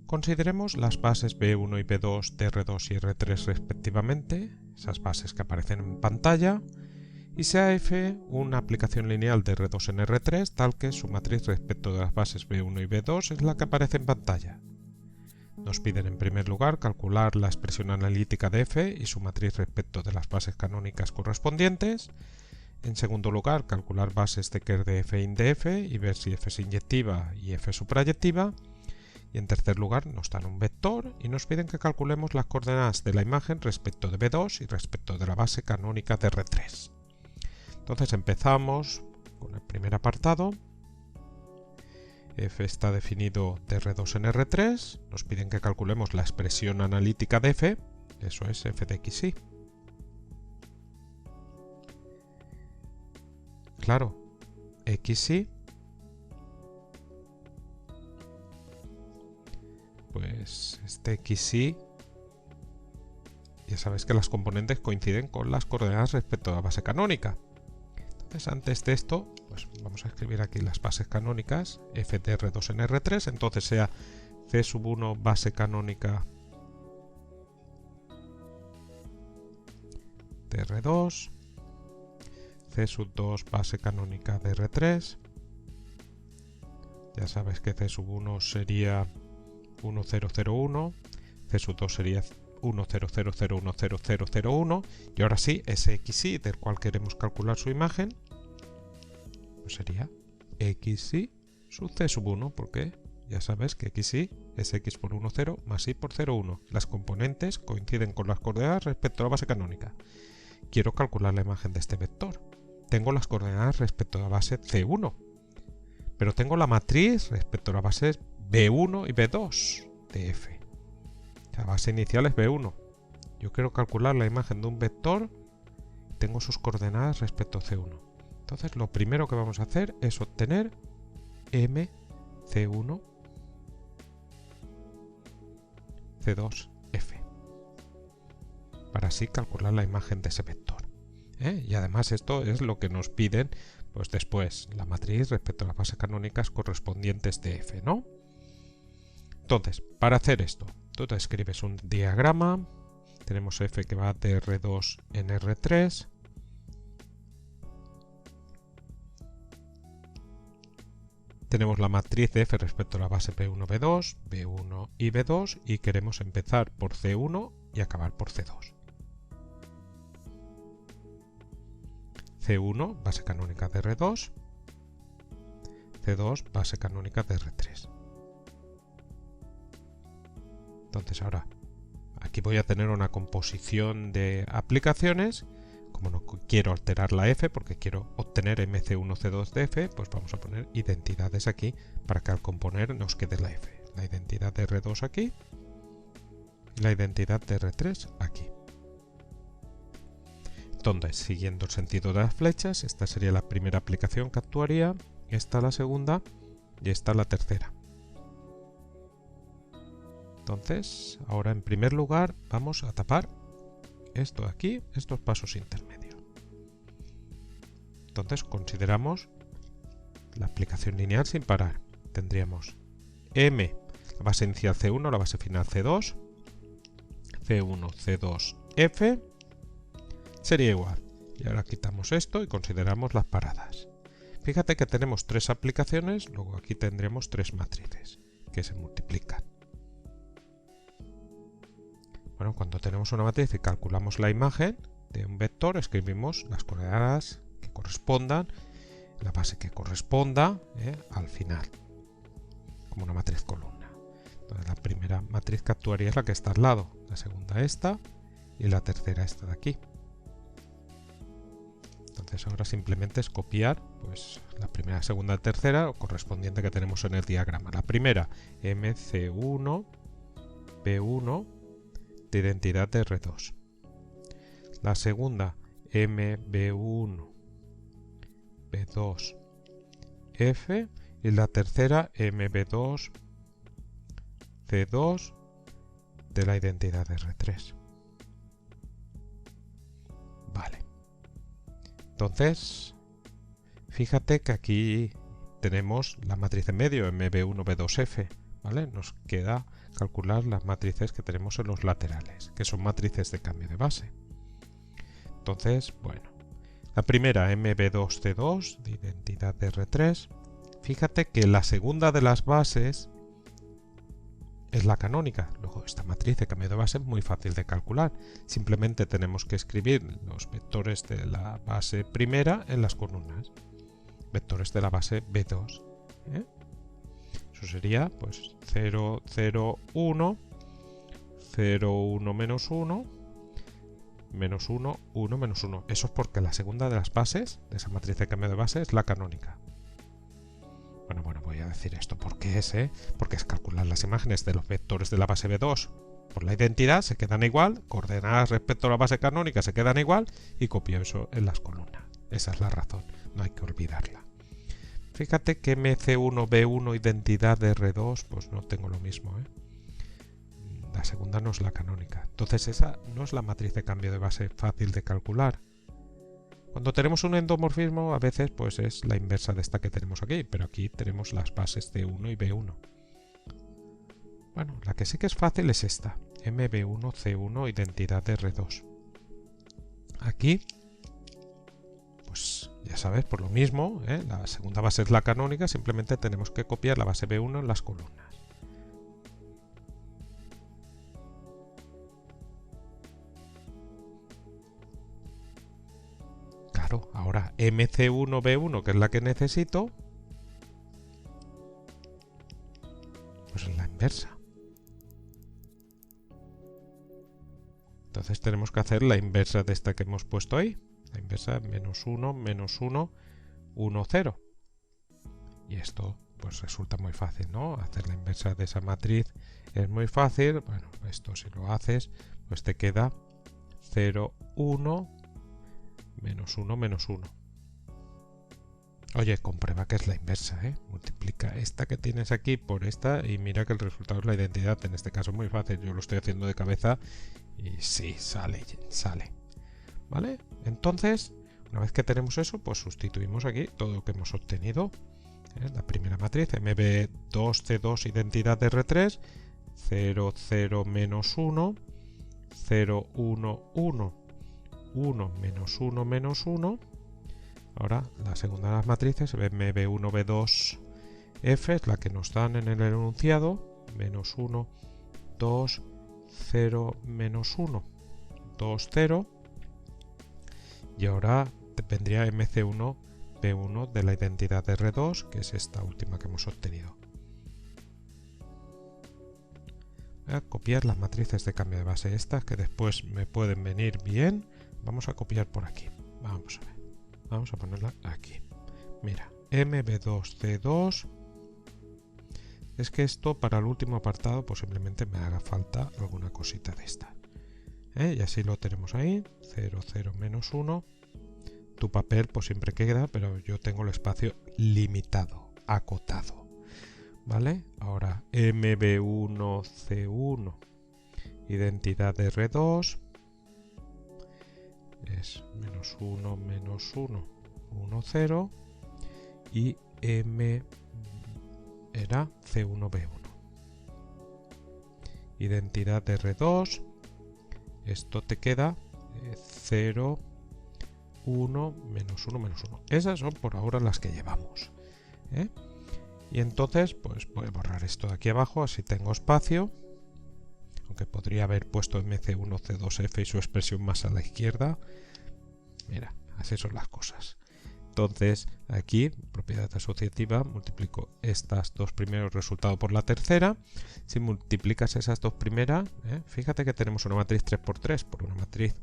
Consideremos las bases B1 y B2 de R2 y R3 respectivamente, esas bases que aparecen en pantalla, y sea F una aplicación lineal de R2 en R3 tal que su matriz respecto de las bases B1 y B2 es la que aparece en pantalla. Nos piden en primer lugar calcular la expresión analítica de F y su matriz respecto de las bases canónicas correspondientes. En segundo lugar, calcular bases de Kerr de F in de F y ver si F es inyectiva y F es suprayectiva. Y en tercer lugar nos dan un vector y nos piden que calculemos las coordenadas de la imagen respecto de B2 y respecto de la base canónica de R3. Entonces empezamos con el primer apartado. F está definido de R2 en R3. Nos piden que calculemos la expresión analítica de F. Eso es F de XY. Claro, XY. Pues este XY, ya sabes que las componentes coinciden con las coordenadas respecto a la base canónica. Entonces antes de esto, pues vamos a escribir aquí las bases canónicas, F de R2 en R3, entonces sea C1 base canónica de R2, C2 base canónica de R3, ya sabes que C1 sería 1001, C2 sería 1000100001 y ahora sí, ese XY del cual queremos calcular su imagen pues sería XY sub C1 porque ya sabes que XY es X por 1, 0 más Y por 0, 1. Las componentes coinciden con las coordenadas respecto a la base canónica. Quiero calcular la imagen de este vector. Tengo las coordenadas respecto a la base C1, pero tengo la matriz respecto a la base B1 y B2 de F. La base inicial es B1. Yo quiero calcular la imagen de un vector, tengo sus coordenadas respecto a C1. Entonces lo primero que vamos a hacer es obtener M C1 C2 F para así calcular la imagen de ese vector. Y además esto es lo que nos piden pues después la matriz respecto a las bases canónicas correspondientes de F, ¿no? Entonces, para hacer esto, tú te escribes un diagrama, tenemos F que va de R2 en R3, tenemos la matriz de F respecto a la base B1, B2, B1 y B2 y queremos empezar por C1 y acabar por C2. C1, base canónica de R2, C2, base canónica de R3. Entonces ahora, aquí voy a tener una composición de aplicaciones. Como no quiero alterar la F porque quiero obtener MC1, C2 de F, pues vamos a poner identidades aquí para que al componer nos quede la F. La identidad de R2 aquí y la identidad de R3 aquí. Entonces, siguiendo el sentido de las flechas, esta sería la primera aplicación que actuaría, esta la segunda y esta la tercera. Entonces, ahora en primer lugar vamos a tapar esto de aquí, estos pasos intermedios. Entonces consideramos la aplicación lineal sin parar. Tendríamos M, la base inicial C1, la base final C2, C1, C2, F, sería igual. Y ahora quitamos esto y consideramos las paradas. Fíjate que tenemos tres aplicaciones, luego aquí tendremos tres matrices que se multiplican. Bueno, cuando tenemos una matriz y calculamos la imagen de un vector, escribimos las coordenadas que correspondan, la base que corresponda al final, como una matriz columna. Entonces la primera matriz que actuaría es la que está al lado, la segunda esta y la tercera esta de aquí. Entonces ahora simplemente es copiar pues, la primera, segunda y tercera correspondiente que tenemos en el diagrama. La primera, MC1, B1, de identidad de R2. La segunda, MB1, B2, F. Y la tercera, MB2, C2, de la identidad de R3. Vale. Entonces, fíjate que aquí tenemos la matriz en medio, MB1, B2, F. ¿vale? Nos queda calcular las matrices que tenemos en los laterales, que son matrices de cambio de base. Entonces, bueno, la primera MB2C2 de identidad de R3. Fíjate que la segunda de las bases es la canónica. Luego, esta matriz de cambio de base es muy fácil de calcular. Simplemente tenemos que escribir los vectores de la base primera en las columnas. Vectores de la base B2. Eso sería pues 0, 0, 1, 0, 1, menos 1, menos 1, 1, menos 1. Eso es porque la segunda de las bases de esa matriz de cambio de base es la canónica. Bueno, voy a decir esto. ¿Por qué es? Porque es calcular las imágenes de los vectores de la base B2 por la identidad, se quedan igual, coordenadas respecto a la base canónica se quedan igual y copio eso en las columnas. Esa es la razón, no hay que olvidarla. Fíjate que MC1B1 identidad de R2, pues no tengo lo mismo. La segunda no es la canónica. Entonces esa no es la matriz de cambio de base fácil de calcular. Cuando tenemos un endomorfismo, a veces pues es la inversa de esta que tenemos aquí, pero aquí tenemos las bases C1 y B1. Bueno, la que sí que es fácil es esta, MB1C1 identidad de R2. Aquí, pues ya sabes, por lo mismo, la segunda base es la canónica, simplemente tenemos que copiar la base B1 en las columnas. Ahora MC1B1, que es la que necesito, pues es la inversa. Entonces tenemos que hacer la inversa de esta que hemos puesto ahí. La inversa es menos 1, menos 1, 1, 0. Y esto pues resulta muy fácil, ¿no? Hacer la inversa de esa matriz es muy fácil. Bueno, esto si lo haces, pues te queda 0, 1, menos 1, menos 1. Oye, comprueba que es la inversa, Multiplica esta que tienes aquí por esta y mira que el resultado es la identidad. En este caso es muy fácil, yo lo estoy haciendo de cabeza y sí, sale. ¿Vale? Entonces, una vez que tenemos eso, pues sustituimos aquí todo lo que hemos obtenido. La primera matriz, MB2C2 identidad de R3, 0, 0, menos 1, 0, 1, 1, 1, menos 1, menos 1. Ahora, la segunda de las matrices, MB1, B2, F, es la que nos dan en el enunciado, menos 1, 2, 0, menos 1, 2, 0. Y ahora vendría MC1, B1 de la identidad de R2, que es esta última que hemos obtenido. Voy a copiar las matrices de cambio de base estas, que después me pueden venir bien. Vamos a copiar por aquí. Vamos a ver. Vamos a ponerla aquí. Mira, MB2C2. Es que esto para el último apartado posiblemente me haga falta alguna cosita de esta. Y así lo tenemos ahí. 0, 0, menos 1. Tu papel pues siempre queda, pero yo tengo el espacio limitado, acotado. ¿Vale? Ahora MB1C1 identidad de R2 es menos 1, menos 1, 1, 0 y M era C1B1. Identidad de R2, esto te queda 0, 1, menos 1, menos 1. Esas son por ahora las que llevamos. Y entonces pues voy a borrar esto de aquí abajo, así tengo espacio. Aunque podría haber puesto MC1C2F y su expresión más a la izquierda. Mira, así son las cosas. Entonces, aquí, propiedad asociativa, multiplico estas dos primeros resultados por la tercera. Si multiplicas esas dos primeras, fíjate que tenemos una matriz 3×3 por una matriz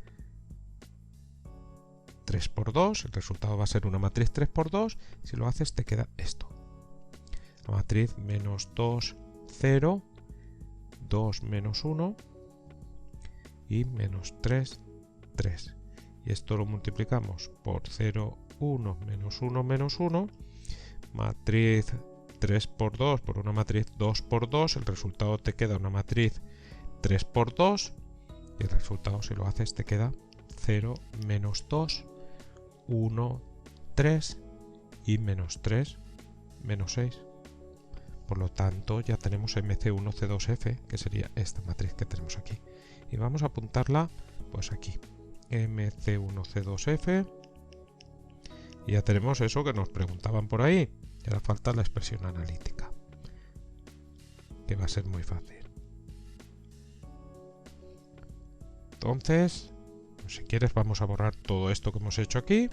3×2. El resultado va a ser una matriz 3×2. Si lo haces, te queda esto. La matriz menos 2, 0, 2 menos 1 y menos 3, 3. Y esto lo multiplicamos por 0, 1, menos 1, menos 1. Matriz 3×2 por una matriz 2×2. El resultado te queda una matriz 3×2. Y el resultado, si lo haces, te queda 0, menos 2, 1, 3 y menos 3, menos 6. Por lo tanto, ya tenemos MC1C2F, que sería esta matriz que tenemos aquí. Y vamos a apuntarla pues aquí. MC1C2F. Y ya tenemos eso que nos preguntaban por ahí. Y ahora falta la expresión analítica, que va a ser muy fácil. Entonces, pues si quieres vamos a borrar todo esto que hemos hecho aquí.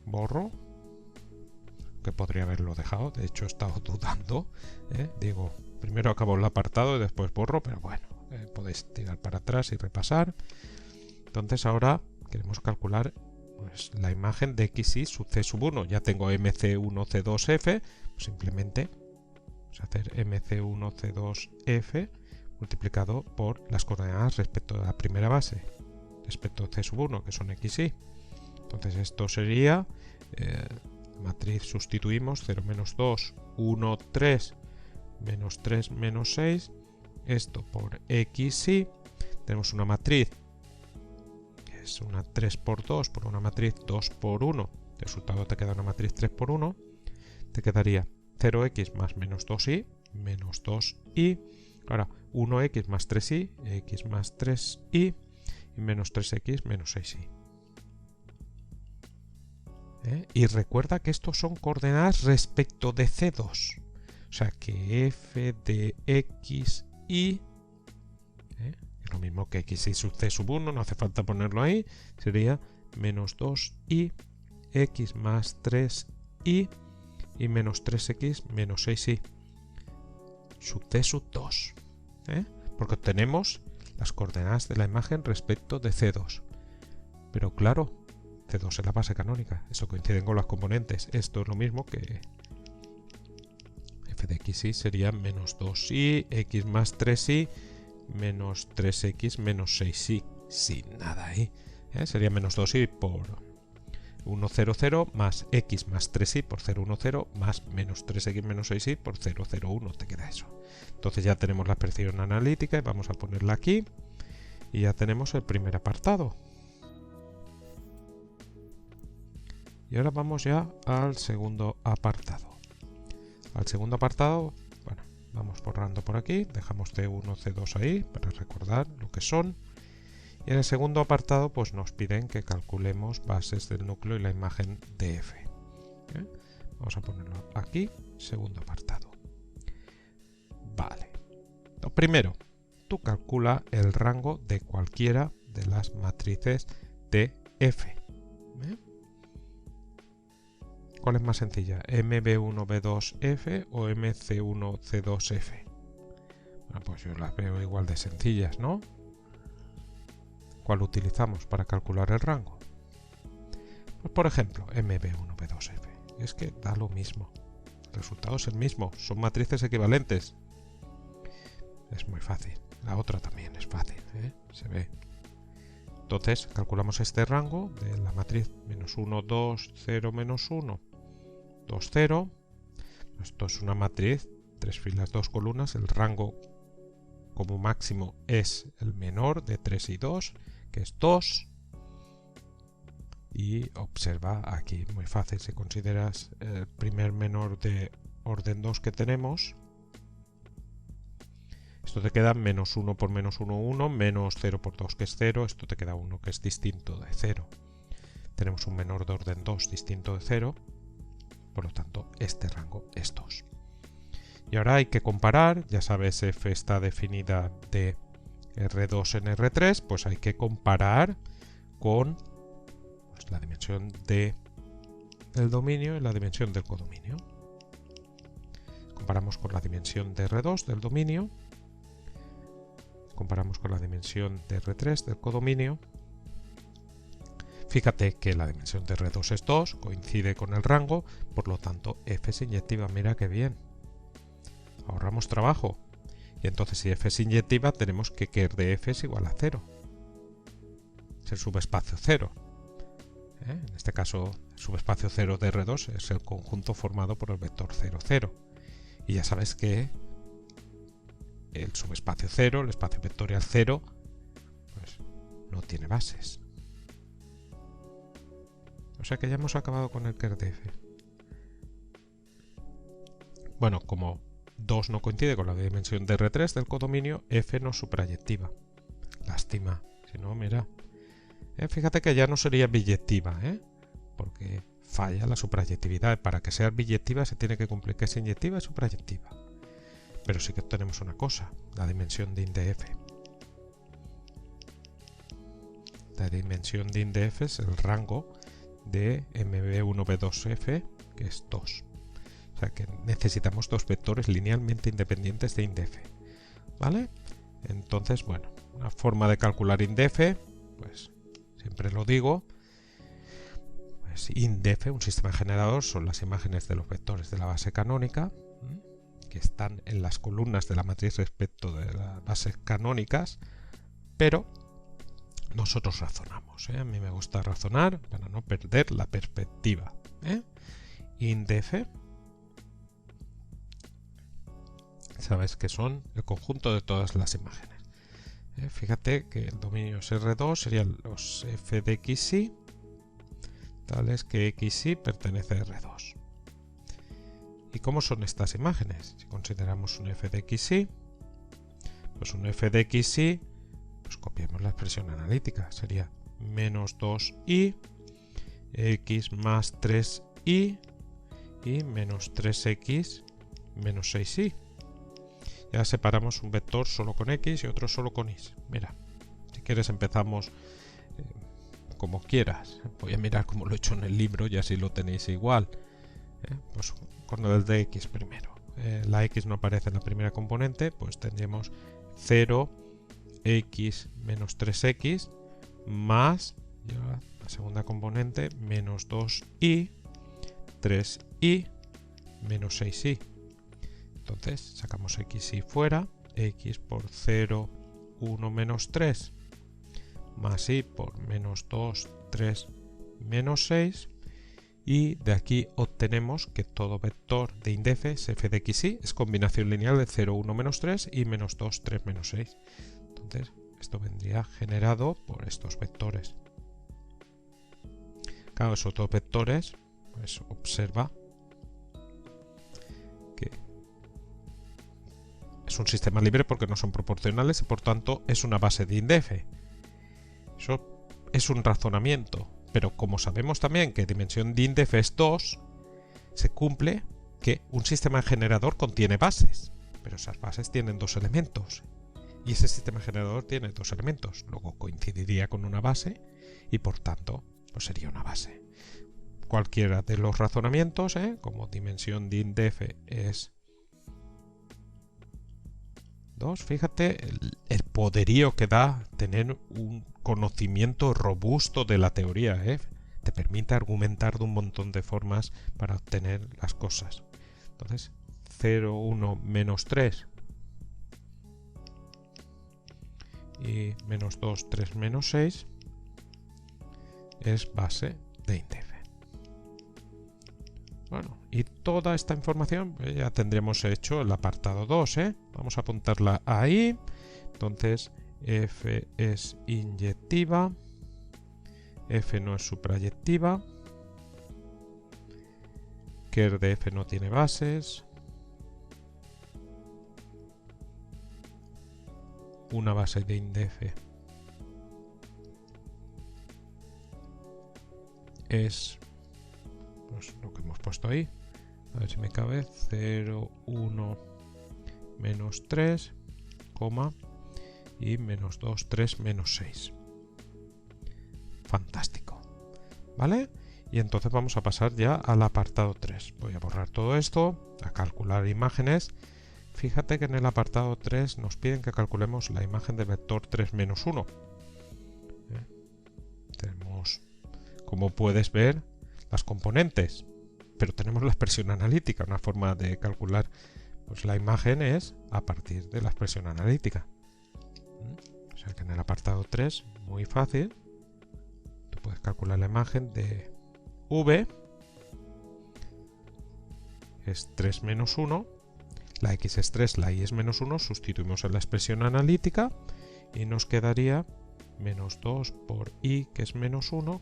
Borro. Que podría haberlo dejado, de hecho he estado dudando. Digo, primero acabo el apartado y después borro, pero bueno, podéis tirar para atrás y repasar. Entonces ahora queremos calcular pues, la imagen de xy sub c sub 1. Ya tengo mc1c2f, pues simplemente vamos a hacer mc1c2f multiplicado por las coordenadas respecto a la primera base, respecto a c sub 1, que son xy. Entonces esto sería, matriz sustituimos 0, menos 2, 1, 3, menos 3, menos 6, esto por xy. Tenemos una matriz que es una 3 por 2 por una matriz 2 por 1. El resultado te queda una matriz 3 por 1. Te quedaría 0x más menos 2y, menos 2y. Ahora 1x más 3y, x más 3y y menos 3x menos 6y. Y recuerda que estos son coordenadas respecto de C2. O sea que f de xy, es lo mismo que xy sub c sub 1, no hace falta ponerlo ahí, sería menos 2y, x más 3y y menos 3x menos 6y sub c sub 2. Porque obtenemos las coordenadas de la imagen respecto de C2. Pero claro, C2 es la base canónica, eso coincide con las componentes. Esto es lo mismo que f de xy sería menos 2y, x más 3y, menos 3x menos 6y, sin nada ahí. Sería menos 2y por 1, 0, 0, más x más 3y por 0, 1, 0, más menos 3x menos 6y por 0, 0, 1, te queda eso. Entonces ya tenemos la expresión analítica y vamos a ponerla aquí. Y ya tenemos el primer apartado. Y ahora vamos ya al segundo apartado. Al segundo apartado, bueno, vamos borrando por aquí, dejamos C1, C2 ahí para recordar lo que son. Y en el segundo apartado pues nos piden que calculemos bases del núcleo y la imagen de F. Vamos a ponerlo aquí, segundo apartado. Vale. Lo primero, tú calcula el rango de cualquiera de las matrices de F. ¿Cuál es más sencilla? MB1B2F o MC1C2F. Bueno, pues yo las veo igual de sencillas, ¿no? ¿Cuál utilizamos para calcular el rango? Pues por ejemplo, MB1B2F. Es que da lo mismo. El resultado es el mismo. Son matrices equivalentes. Es muy fácil. La otra también es fácil, se ve. Entonces calculamos este rango de la matriz menos 1, 2, 0, menos 1, 2, 0. Esto es una matriz, 3 filas, 2 columnas. El rango como máximo es el menor de 3 y 2, que es 2. Y observa aquí, muy fácil, si consideras el primer menor de orden 2 que tenemos. Esto te queda menos 1 por menos 1, 1, menos 0 por 2, que es 0. Esto te queda 1, que es distinto de 0. Tenemos un menor de orden 2 distinto de 0. Por lo tanto, este rango es 2. Y ahora hay que comparar. Ya sabes, F está definida de R2 en R3. Pues hay que comparar con la dimensión del dominio y la dimensión del codominio. Comparamos con la dimensión de R2 del dominio. Comparamos con la dimensión de R3 del codominio. Fíjate que la dimensión de R2 es 2, coincide con el rango, por lo tanto F es inyectiva. Mira qué bien. Ahorramos trabajo. Y entonces si F es inyectiva tenemos que R de F es igual a 0. Es el subespacio 0. En este caso el subespacio 0 de R2 es el conjunto formado por el vector 0, 0. Y ya sabes que el subespacio 0, el espacio vectorial 0, pues no tiene bases. O sea que ya hemos acabado con el KER de F. Bueno, como 2 no coincide con la dimensión de R3 del codominio, F no es su proyectiva. Lástima. Si no, mira. Fíjate que ya no sería biyectiva, porque falla la suprayectividad. Para que sea biyectiva se tiene que cumplir que es inyectiva y suprayectiva. Pero sí que tenemos una cosa, la dimensión de inde F. La dimensión de inde F es el rango de MB1B2F, que es 2. O sea que necesitamos dos vectores linealmente independientes de inde F. ¿Vale? Entonces, bueno, una forma de calcular inde F, pues siempre lo digo, pues inde F, un sistema generador, son las imágenes de los vectores de la base canónica, que están en las columnas de la matriz respecto de las bases canónicas, pero nosotros razonamos. A mí me gusta razonar para no perder la perspectiva. Inde F, sabes que son el conjunto de todas las imágenes. Fíjate que el dominio es R2, serían los f de xy, tales que xy pertenece a R2. ¿Y cómo son estas imágenes? Si consideramos un f de xy, pues un f de xy, pues copiamos la expresión analítica, sería menos 2y, x más 3y y menos 3x menos 6y. Ya separamos un vector solo con x y otro solo con y. Mira, si quieres empezamos como quieras. Voy a mirar cómo lo he hecho en el libro y así lo tenéis igual. Pues con el de x primero. La x no aparece en la primera componente, pues tendríamos 0x menos 3x más ya la segunda componente menos 2y, 3y menos 6y. Entonces sacamos xy fuera, x por 0, 1 menos 3, más y por menos 2, 3, menos 6, y de aquí obtenemos que todo vector de inde F es f de xy, es combinación lineal de 0, 1, menos 3 y menos 2, 3, menos 6. Entonces esto vendría generado por estos vectores. Claro, esos dos vectores, pues observa que es un sistema libre porque no son proporcionales y por tanto es una base de inde F. Eso es un razonamiento, pero como sabemos también que dimensión de inde F es 2, se cumple que un sistema generador contiene bases, pero esas bases tienen dos elementos y ese sistema generador tiene dos elementos, luego coincidiría con una base y por tanto pues sería una base. Cualquiera de los razonamientos, como dimensión de inde F es 2, fíjate el poderío que da tener un conocimiento robusto de la teoría, te permite argumentar de un montón de formas para obtener las cosas. Entonces 0, 1, menos 3 y menos 2, 3, menos 6 es base de inde F. Bueno, y toda esta información pues ya tendremos hecho el apartado 2, Vamos a apuntarla ahí. Entonces, F es inyectiva, F no es suprayectiva, Ker de F no tiene bases, una base de inde F es pues lo que hemos puesto ahí, a ver si me cabe, 0, 1, menos 3, y menos 2, 3, menos 6. Fantástico. ¿Vale? Y entonces vamos a pasar ya al apartado 3. Voy a borrar todo esto, a calcular imágenes. Fíjate que en el apartado 3 nos piden que calculemos la imagen del vector 3, menos 1. Tenemos, como puedes ver, las componentes, pero tenemos la expresión analítica. Una forma de calcular pues la imagen es a partir de la expresión analítica. O sea que en el apartado 3, muy fácil, tú puedes calcular la imagen de V, es 3 menos 1, la X es 3, la Y es menos 1, sustituimos en la expresión analítica y nos quedaría menos 2 por Y, que es menos 1,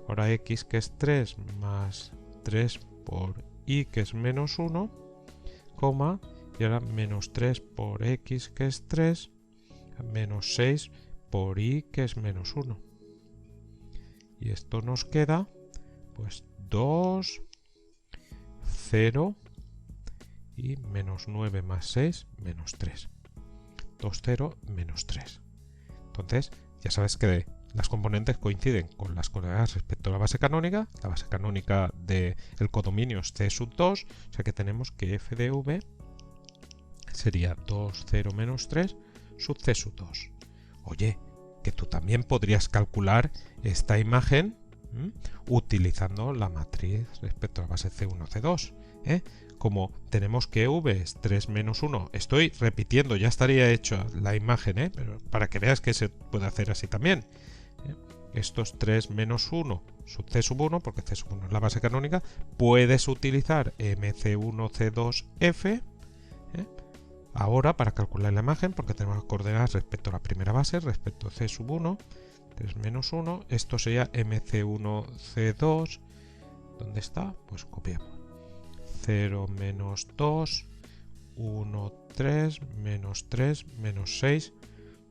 Ahora x, que es 3, más 3 por y, que es menos 1, coma, y ahora menos 3 por x, que es 3, menos 6 por y, que es menos 1. Y esto nos queda, pues 2, 0 y menos 9 más 6, menos 3. 2, 0, menos 3. Entonces, ya sabes que las componentes coinciden con las coordenadas respecto a la base canónica. La base canónica del codominio es C sub 2, o sea que tenemos que f de v sería 2, 0, menos 3 sub C sub 2. Oye, que tú también podrías calcular esta imagen utilizando la matriz respecto a la base C1, C2. Como tenemos que v es 3 menos 1, estoy repitiendo, ya estaría hecha la imagen, pero para que veas que se puede hacer así también. Esto es 3 menos 1 sub C sub 1, porque C sub 1 es la base canónica, puedes utilizar MC1, C2, F, ahora para calcular la imagen, porque tenemos las coordenadas respecto a la primera base, respecto a C sub 1, 3 menos 1, esto sería MC1, C2, ¿dónde está? Pues copiamos. 0 menos 2, 1, 3, menos 3, menos 6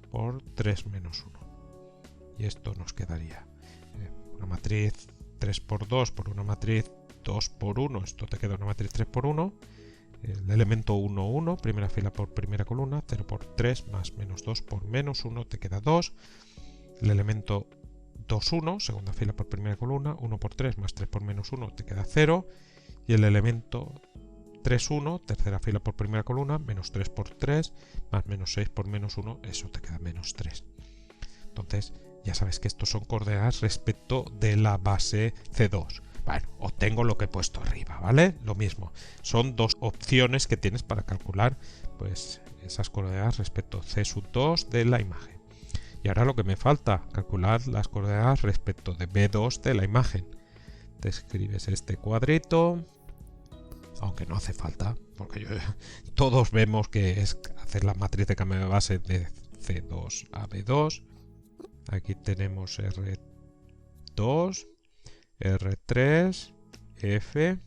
por 3 menos 1. Y esto nos quedaría una matriz 3 por 2 por una matriz 2 por 1. Esto te queda una matriz 3 por 1. El elemento 1, 1, primera fila por primera columna, 0 por 3 más menos 2 por menos 1, te queda 2. El elemento 2, 1, segunda fila por primera columna, 1 por 3 más 3 por menos 1, te queda 0. Y el elemento 3, 1, tercera fila por primera columna, menos 3 por 3, más menos 6 por menos 1, eso te queda menos 3. Entonces, ya sabes que estos son coordenadas respecto de la base C2. Bueno, obtengo lo que he puesto arriba, ¿vale? Lo mismo. Son dos opciones que tienes para calcular pues esas coordenadas respecto a C sub 2 de la imagen. Y ahora lo que me falta, calcular las coordenadas respecto de B2 de la imagen. Te escribes este cuadrito, aunque no hace falta, porque todos vemos que es hacer la matriz de cambio de base de C2 a B2. Aquí tenemos R2, R3, F.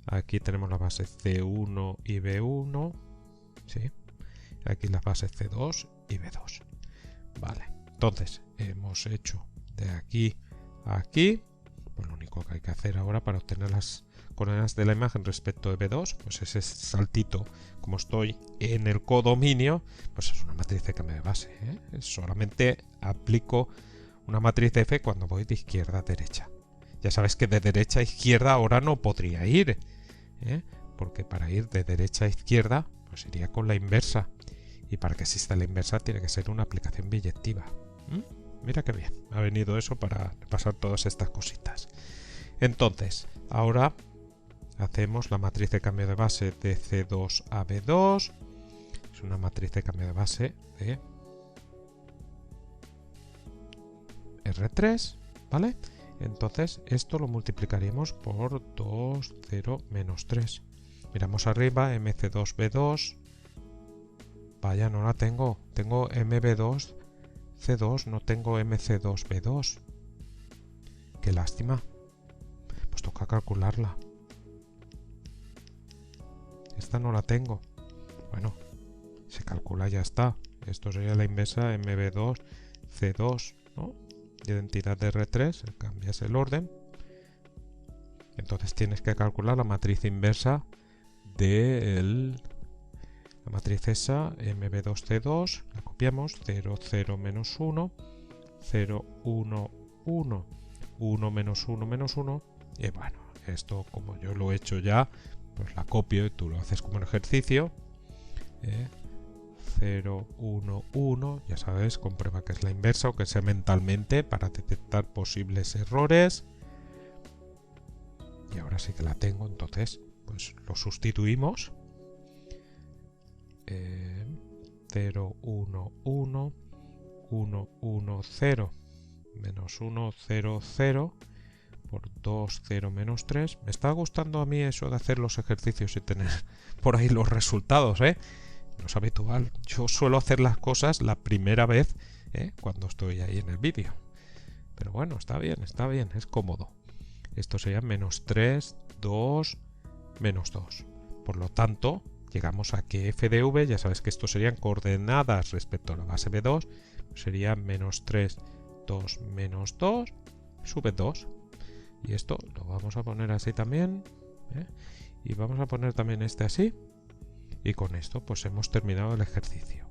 Aquí tenemos la base C1 y B1. ¿Sí? Aquí las bases C2 y B2. Vale, entonces hemos hecho de aquí a aquí. Pues lo único que hay que hacer ahora para obtener las coordenadas de la imagen respecto de B2, pues ese saltito, como estoy en el codominio, pues es una matriz de cambio de base. Solamente aplico una matriz de F cuando voy de izquierda a derecha. Ya sabes que de derecha a izquierda ahora no podría ir, porque para ir de derecha a izquierda, pues iría con la inversa. Y para que exista la inversa tiene que ser una aplicación biyectiva. Mira qué bien, ha venido eso para pasar todas estas cositas. Entonces, ahora hacemos la matriz de cambio de base de C2 a B2. Es una matriz de cambio de base de R3, ¿vale? Entonces, esto lo multiplicaríamos por 2, 0, menos 3. Miramos arriba, MC2, B2. Vaya, no la tengo. Tengo MB2, C2, no tengo MC2, B2. Qué lástima. Pues toca calcularla. Esta no la tengo. Bueno, se calcula y ya está. Esto sería la inversa MB2, C2, ¿no? Identidad de R3, cambias el orden. Entonces tienes que calcular la matriz inversa de la matriz esa, MB2C2, la copiamos, 0, 0, menos 1, 0, 1, 1, 1, menos 1, menos 1, y bueno, esto como yo lo he hecho ya, pues la copio y tú lo haces como un ejercicio. 0, 1, 1, ya sabes, comprueba que es la inversa o que sea mentalmente para detectar posibles errores. Y ahora sí que la tengo, entonces pues lo sustituimos. 0, 1, 1, 1, 1, 0, menos 1, 0, 0, por 2, 0, menos 3. Me está gustando a mí eso de hacer los ejercicios y tener por ahí los resultados, No es habitual. Yo suelo hacer las cosas la primera vez, cuando estoy ahí en el vídeo. Pero bueno, está bien, es cómodo. Esto sería menos 3, 2, menos 2. Por lo tanto, llegamos a que f de v, ya sabes que esto serían coordenadas respecto a la base B2, sería menos 3, 2, menos 2, sube 2. Y esto lo vamos a poner así también, ¿eh? Y vamos a poner también este así. Y con esto pues hemos terminado el ejercicio.